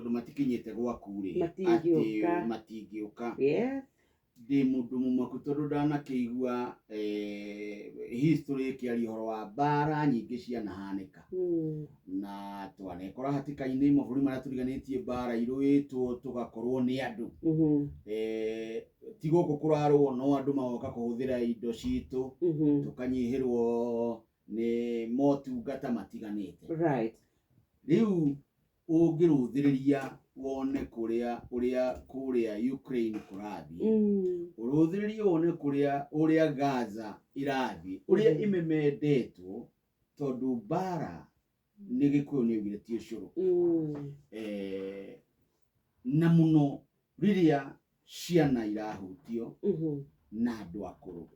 tondu matikinyite gwaku ri matingĩũka ndi mundu mumaku tondu ndanakiigua history ikiaria uhoro wa mbara nyingi cianahanika na twanekora hatikaini mabũrũri maria turiganitie mbara iruitwo tugakorwo ni andu ti guku kurarwo no andu magoka kuhuthira indo citu tukanyihirwo ni motungata matiganite riu ungiruthiriria wone kuria Ukraine kurathi uruthiriria wone kuria Gaza irathi uria imemendetwo tondu mbara ni gikuyu ni ugire ti ucuru na muno riria ciana irahutio na andu akuru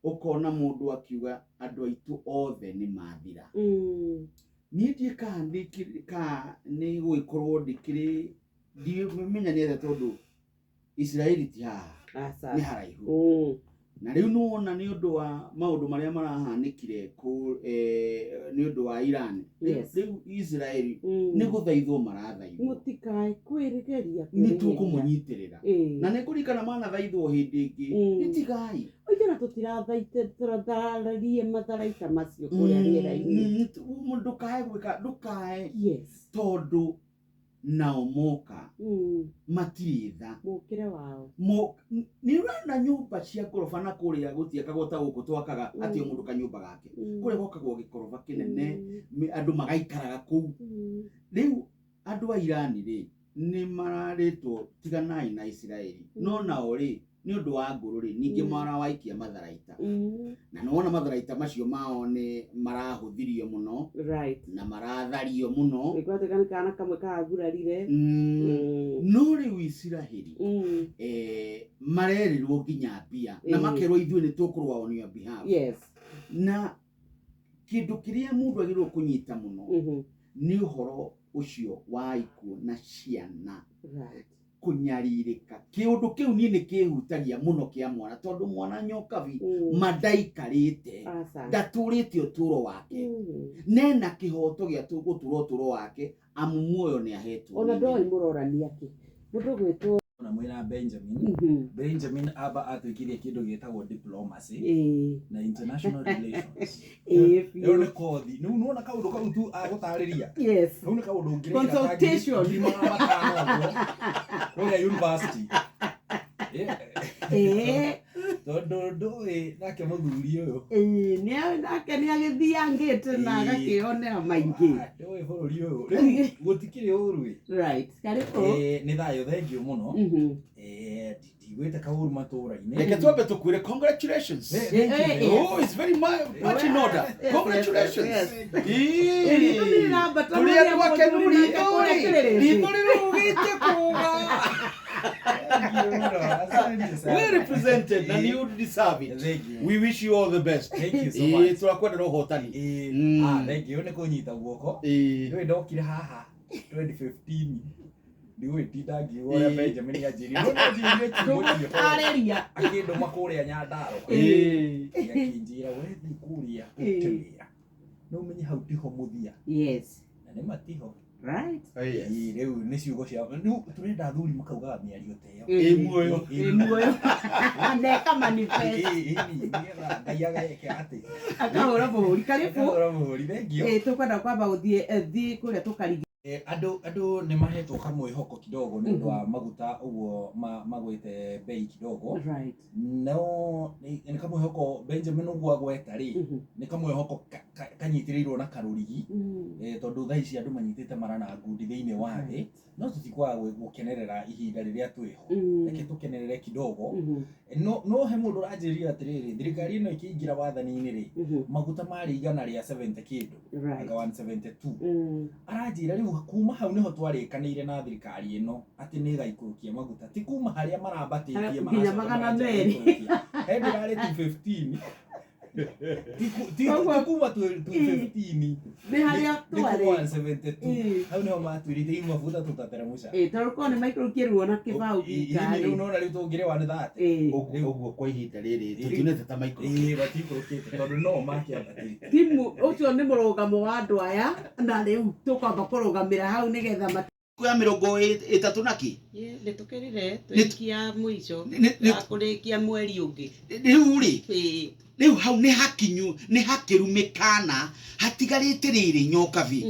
ukona mundu akiuga andu aitu othe ni mathira ni ndika ni guikorwo ndikiri ndimenya ni tondu Israeli ti haha ni haraihu na riu nuona ni undu wa maundu maria marahanikire ni undu wa Iran riu Israeli ni guthaithwo marathaithwo mutikae kwirigeria ni tukumunyitirira na ni kurikana mana thaithwo hindi ingi ni tigai oigana tutirathaite turathararie matharaita macio kuria riera-ini ndukae gwika ndukae tondu nao moka matiri tha mukire wao ni rana nyumba cia ngorofa na kuria gutiakagota guku twakaga ati mundu kanyumba gake kuria gokagwo gikorofa kinene andu magaikaraga kuu riu andu a Irani ri ni mararitwo tiganai na Israeli no nao ri ni undu wa nguru ri ningi marawaikia matharaita na nona matharaita macio mao ni marahuthirio muno na marathario muno ikwatikana kana kamwe kagurarire no riu Israeli marerirwo nginya mbia na makerwo ithuĩ ni tukurwa on your behalf na kindu kiria mundu agirwo kunyita muno ni uhoro ucio wa ikuũ na ciana kunyaririka kiundu kiu ni kihutagia muno kia mwana tondu mwana nyokavi madaikarite ndaturite uturo wake nena kihoto gia gutura uturo wake amu muoyo ni ahetwo ona ndoi murorania ki mundu gwitwo na mwira Benjamin aba atwikirie kindu gitagwo diplomacy na international relations yo ni kothi nu nuona kaundu kau tu agutariria nu ni kaundu ngire consultation kuria university ndoi nake muthuri uyu nake ni agithiangite na agakionera maingi ndoi bururi uyu gutikire uru karibu ni thayo thengio muno ndigwite kauru matura-ini reke twambe tukwire congratulations oh it's very much in order congratulations tuli andu akenu ritho rirugite kuga well represented and you deserve it. We wish you all the best. Thank you so much. Turakwenda roho tani. Thank you. Ni kunyita guoko. Ndio ndokire haha 2015. Ndio itindangi wora Benjamin ajiri. No ajiri kimwe areria. Akindo makuria Nyandaro. Yakinjira wethi kuria kutemia. No menye hau tiho muthia. Na ni matiho. Riu ni ciugo cia riu turenda thuri makauga miario teyo muoyo andeka manifest ngai ageke ati akahora buri karibu thengio tukwenda kwamba uthie kuria tukarigi andu ni mahetwo kamwihoko kidogo ni undu wa maguta uguo magwite bei kidogo no ni kamwihoko Benjamin uguo agweta ri ni kamwihoko kanyitirirwo na karurigi tondu thaa ici andu manyitite marana ngundi thiini wa thi no tutikwa gukenerera ihinda riria twiho reke tukenerere kidogo no he mundu ranjiria atiriri thirikari ino ikiingira wathani-ini ri maguta mari igana ria 70 kindu anga 172 aranjira riu kuma hau niho twarikanire na thirikari ino ati ni gaikurukia maguta ti kuma haria marambatitie nginya magana meri hendi rari 215 Tikuma 215 ni haria twari 172 hau niho matwirite imafuta tutateremusha taruko ni maikirukirwo na kibau gikari riu nona riu tungirewa ni thate uguo kwa ihinda riri tutunete ta maikuru batikurukite tondu no makiambatite timu ucio ni murugamo wa andu aya na riu tukwamba kurugamira hau nigetha kwa 30 naki nä tå kä rä re twäkia må ico ya kå rä kia mweri å ngä rä u hau nä hakinyu nä hakä ru mä kana hatigarä te rä rä nyokabi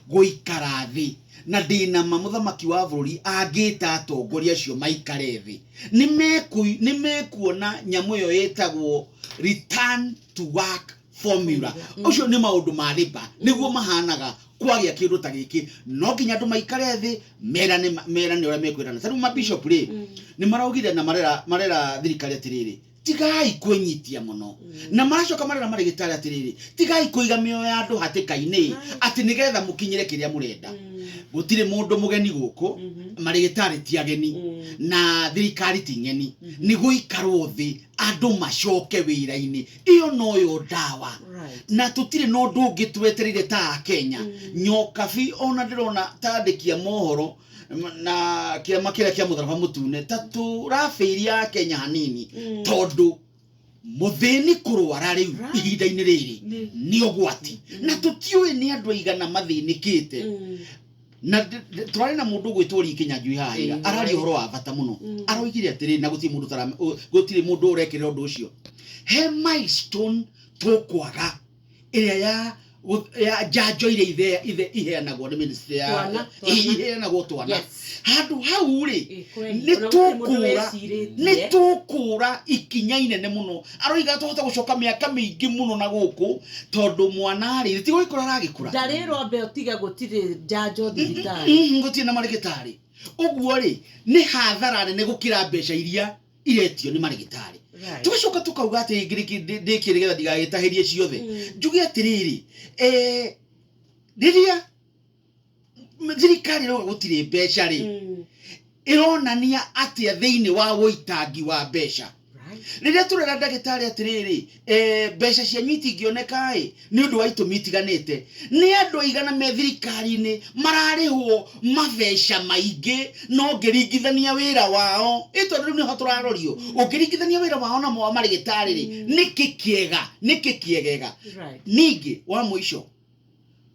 gå ikara thä na ndä na muthamaki wa bũrũri angĩta atongoria acio maikare thĩ nĩ mekuona nyamũ ĩyo ĩtagwo return to work formula ũcio nĩ maũndũ ma riba nĩguo mahanaga kwagĩa kĩndũ ta gĩkĩ no nginya andũ maikare thĩ merane ũrĩa mekwĩrana tarĩu mabishop rĩ nĩ maraugire na marera thirikari atĩrĩrĩ tigai kwenyitia muno na maracoka marera marĩgĩtarĩ atĩrĩrĩ tigai kũiga mĩoyo ya andũ hatĩka-inĩ atĩ nĩgetha mũkinyĩre kĩrĩa mũrenda gũtirĩ mũndũ mũgeni gũkũ marĩgĩtarĩ ti ageni na thirikari ti ng'eni nĩ gũikarwo thĩ andũ macoke wĩra-inĩ ĩyo noyo ndawa na tũtirĩ na ũndũ ũngĩ twetereire ta Kenya nyokabi ona ndĩrona ta andĩki a mohoro na kĩama kĩrĩa kĩa mũtharaba mũtune ta tũrabĩiria Kenya hanini tondũ muthini kurwara riu ihinda-inĩ rĩrĩ nĩ ũgwati na tũtiũĩ nĩ andũ aigana mathĩnĩkĩte na tũrarĩ na mũndũ gwĩtwo Rikinyanjui haha arari ũhoro wa bata mũno aroigire atĩrĩ na gũtirĩ mũndũ ũrekĩrĩra ũndũ ũcio he milestone tũkwaga ĩrĩa ya njanjo iria iheanagwo nĩ ministry ya iheanagwo twana handũ hau rĩ nĩ tũkũra ikinya inene mũno aroiga tũhota gũcoka mĩaka mĩingĩ mũno na gũkũ tondũ mwana rĩ ti gũikũra aragĩkũra ndarĩrwo mbe ũtiga gũtirĩ njanjo thibitarĩ gũtirĩ na marĩgĩtarĩ ũguo rĩ nĩ hathara nene gũkĩra mbeca iria iretio nĩ marĩgĩtarĩ tugacoka tukauga atĩ ndĩkĩrĩ getha ndigagĩtahĩrie ciothe njuge atĩrĩrĩ rĩrĩa thirikari rĩu gũtirĩ mbeca rĩ ĩronania atĩa thĩinĩ wa wũitangi wa mbeca rĩrĩa tũrera ndagĩtarĩ atĩrĩrĩ mbeca cianyu itingĩoneka nĩ ũndũ wa itũmi itiganĩte nĩ andũ aigana me thirikari-inĩ mararĩhwo mabeca maingĩ no ngĩringithania wĩra wao tondũ rĩu nĩho tũrarorio ũngĩringithania wĩra wao na wa marĩgĩtarĩ rĩ nĩkĩ kĩegega ningĩ wa mũico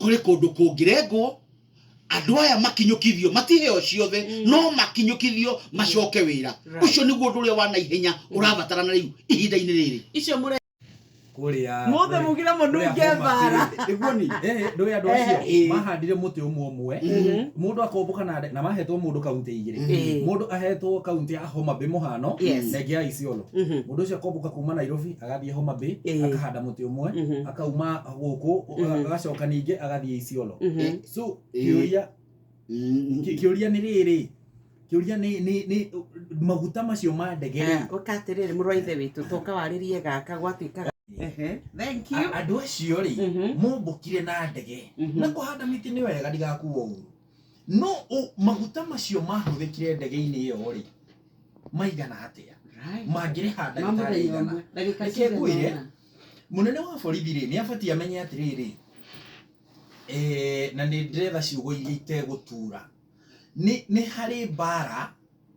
kũrĩ kũndũ kũngĩrengwo andũ aya makinyũkithio matiheo ciothe no makinyũkithio macoke wĩra ũcio nĩguo ũndũ ũrĩa wa naihenya ũrabatarana rĩu ihinda-inĩ rĩrĩ icio kuria mothe mugire mununge bara niguo ni ndoya andũ acio mahandire mũtĩ ũmwe mũndũ akomboka na mahetwo mũndũ kaunti igĩrĩ mũndũ ahetwo kaunti ya Homa Bay mũhano na ĩngĩ ya Isiolo mũndũ ũcio akomboka kuma Nairobi agathiĩ Homa Bay akahanda mũtĩ ũmwe akauma gũkũ agacoka ningĩ agathiĩ Isiolo so kĩũria nĩ rĩrĩ kĩũria nĩ maguta macio ma ndege ũkatirĩrĩ mũrũ wa ithe witũ toka warĩrie gaka gwatuĩkaga thank you andũ acio rĩ mombũkire na ndege na kũhanda mĩtĩ nĩ wega ndigakuo ũru no maguta macio mahũthĩkire ndege-inĩ ĩyo rĩ maigana atĩa mangĩrĩha ndagĩtarĩ igana reke ngwĩre mũnene wa borithi rĩ nĩ abatiĩ amenye atĩrĩrĩ na nĩ ndĩretha ciugo iria itegũtura nĩ harĩ mbara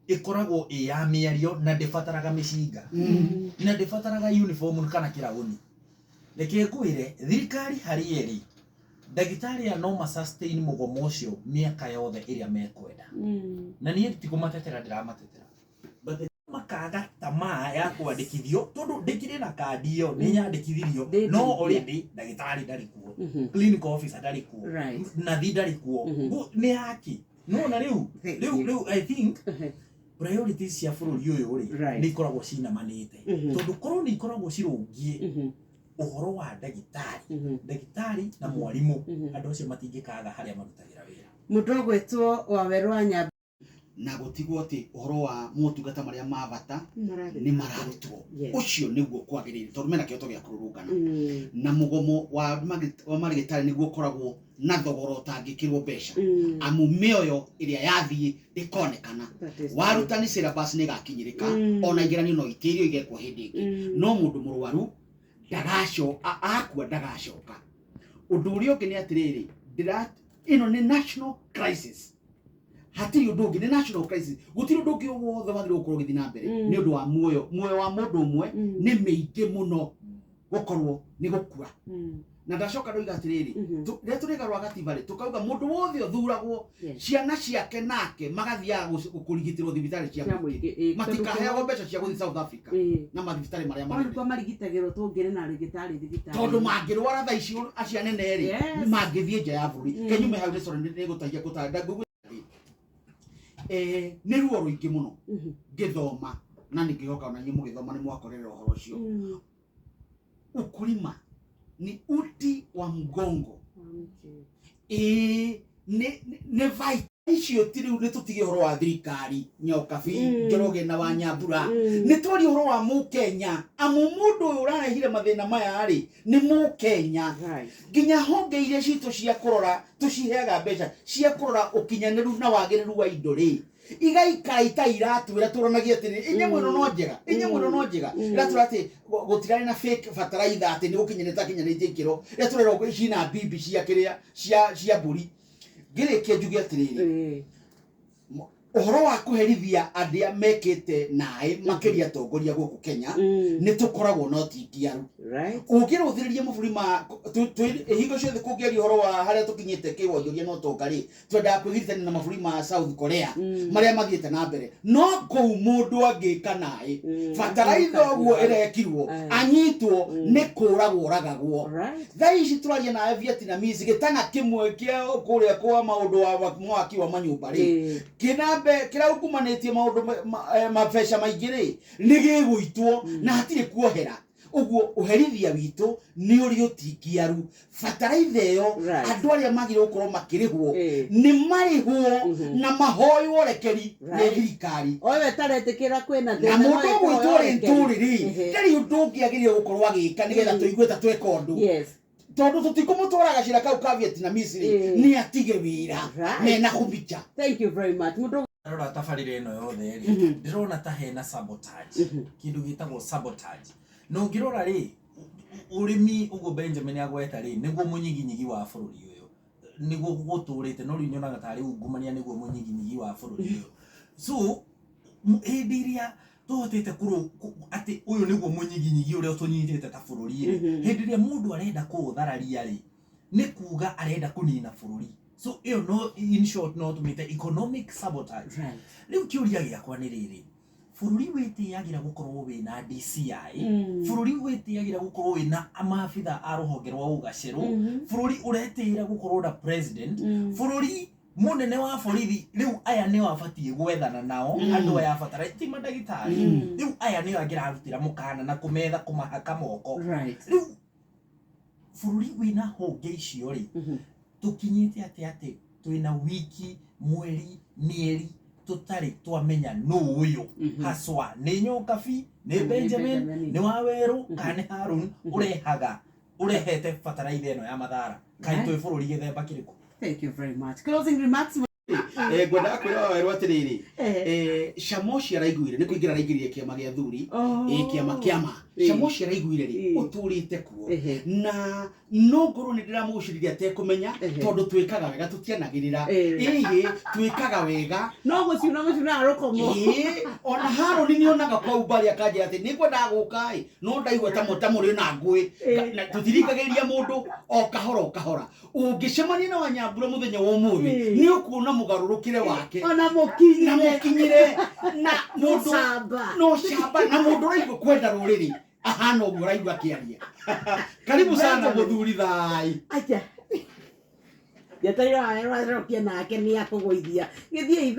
ĩkoragwo ĩ ya mĩario na ndĩbataraga mĩcinga na ndĩbataraga uniform kana kĩraũni reke ngwĩre thirikari harĩ ĩrĩ ndagĩtarĩ aya no masustain mũgomo ũcio mĩaka yothe ĩrĩa mekwenda na niĩ ti kũmatetera ndĩramatetera makaga tamaa ya kwandĩkithio tondũ ndĩkĩrĩ na kandi ĩyo nĩ nyandĩkithirio no already ndagĩtarĩ ndarĩ kuo clinical officer ndarĩ kuo nathi ndarĩ kuo nĩ yaki no na rĩu I think priorities cia bũrũri ũyũ rĩ nĩ ikoragwo cinamanĩte tondũ korwo nĩ ikoragwo cirũngiĩ ũhoro wa ndagĩtarĩ na mwarimũ andũ acio matingĩkaga harĩa marutagĩra wĩra mũndũ ũgwĩtwo Waweru wa Nyambe na gũtigwo atĩ ũhoro wa motungata marĩa ma bata nĩ mararutwo ũcio nĩguo kwagĩrĩire tondũ mena kĩhoto gĩa kũrũrũngana na mũgomo wa marĩgĩtarĩ nĩguo ũkoragwo na thogora ũtangĩkĩrwo mbeca amu mĩoyo ĩrĩa yathiĩ ndĩkonekana warutani syllabus nĩ ĩgakinyĩrĩka ona igeranio no itĩrio igekwo hĩndĩ ĩngĩ no mũndũ mũrwaru akua ndagacoka ũndũ ũrĩa ũngĩ nĩ atĩrĩrĩ ĩno nĩ national crisis hatirĩ ũndũ ũngĩ nĩ national crisis gũtirĩ ũndũ ũngĩ wothe wagĩrĩirwo gũkorwo ũgĩthiĩ na mbere nĩ ũndũ wa muoyo wa mũndũ ũmwe nĩ mĩingĩ mũno gũkorwo nĩ gũkua na ndacoka ndoiga atiriri rä tå rwa gatiba rä tå kauga må ndå wothe å thuragwo ciana ciake nake magathiaga kå rigitä rwo thibitarä cia matikaheagwo mbeca cia gå thiä South Africa na mathibitarä marä a marigitagä rwo tå ngä rä na rä gä tarä thibitarä tondå mangä rwara tha ici acia nene rä mangä thiä nja ya bå rå ri kenyume hau nä gå tagia gå tanda nä ruo rå ingä må no ngä thoma na nä ngä hoka ona inyuä må gä thoma nä mwakorera å horo å cio ukulima ni uti wa mgongo ne vai icio tiri ne tutige horo wa thirikari Nyokabi Njoroge na Wanyambura ne twari horo wa mu Kenya amu mundu uyu urarehire mathina maya ri ni mu Kenya nginya honge iria citu cia kurora tuciheaga mbeca cia kurora ukinyaniru na wagiriru wa indo ri igaikara itairatuira turanagia atiri inye mwino no njega iratura ati gutirari na fake fertilizer ati ni gukinyinita kinyanite ikiro iratura ngo ici na bibi cia kiria cia mburi ngirikia njuge atiriri uhoro wa kuherithia andia mekite nae makiria tongoria guku Kenya ni tukoragwo no tikiaru ungiruthiririe maburi ma hingo ciothe kungiari uhoro wa haria tukinyite kiwonjoria no tongari twenda kwigithania na maburi ma South Korea maria mathiete na mbere no kou mundu angika nae fertilizer guo irekirwo anyitwo ni kuragwo ragagwo tha ici turaria na Vietnamese gitanga kimwe kia kuria kwa maundu wa mwaki wa manyumba ri kina kira ukumanetie maundu mabesha maingire ni giguitwo na hatire kuohera uguo uherithia witu ni uri utikiaru fertilizer yo andu aria magire gukorwo makirihwo ni marihwo na mahoyo rekeri ni thirikari owe taretikira kwina na mundu gwituri nturiri kari undu ngiagiria gukorwo agika nigetha tuigweta tweka undu tondu tutikumutwara gacira kau ka Vietnamese ni atige wira mena kubicha. Thank you very much mundu rora tabarire ino yothe ri ndirona ta hena sabotage kindu gitagwo sabotage no ngirora ri urimi ugo Benjamin agweta ri niguo munyiginyigi wa bururi uyu niguo guturite no rinyonaga tari ungumania niguo munyiginyigi wa bururi uyu so hindiria tuhotete kuru ati uyu niguo munyiginyigi uria tunyitite ta bururi hindiria mundu arenda kuuthararia ri ni kuga arenda kunina bururi so you know in short no to meet economic sabotage riu kiuria giakwa ni riri bururi witiagira gukorwo we na DCI bururi witiagira gukorwo we na amafitha a ruhonge rwa ugaciru bururi uretira gukorwo na president bururi munene wa borithi riu aya ni wabatie gwethana nao andu aya batara ti madagitari riu aya ni agira arutira mukana na kumetha kumahaka moko riu bururi wina honge icio ri tukinyite ati twina wiki mweri mieri tutari twamenya no uyu haswa ni Nyokabi ni Benjamin ni Waweru kana Harun urehete fertilizer ino ya Mathara kai twi bururi githemba kiriko. Thank you very much. Closing remarks. Gwenda kwira Waweru atiriri Shamoshi araiguire ni kuingira araigiririe kiama gia thuri kiama Shamoshi araiguire ri uturite kuo na no ngoro ni ndiramuguciriria te kumenya tondu twikaga wega tutianagirira twikaga wega no guciuna arokomo ona Haruni ni onaga kwa ubali akaje ati ni kwenda gukai no ndaigwa ta muri na ngui na tutirikagiria mundu o kahora ungicemania na Wanyambura muthenya wa umuthi ni ukuona mugarurukire wake ona mukinyire na mundu no shamba na mundu raigwa kwenda ruriri ahana uguo raigwa kiaria karibu sana muthuri thai acha yataira era rokia nake ni akugwithia githie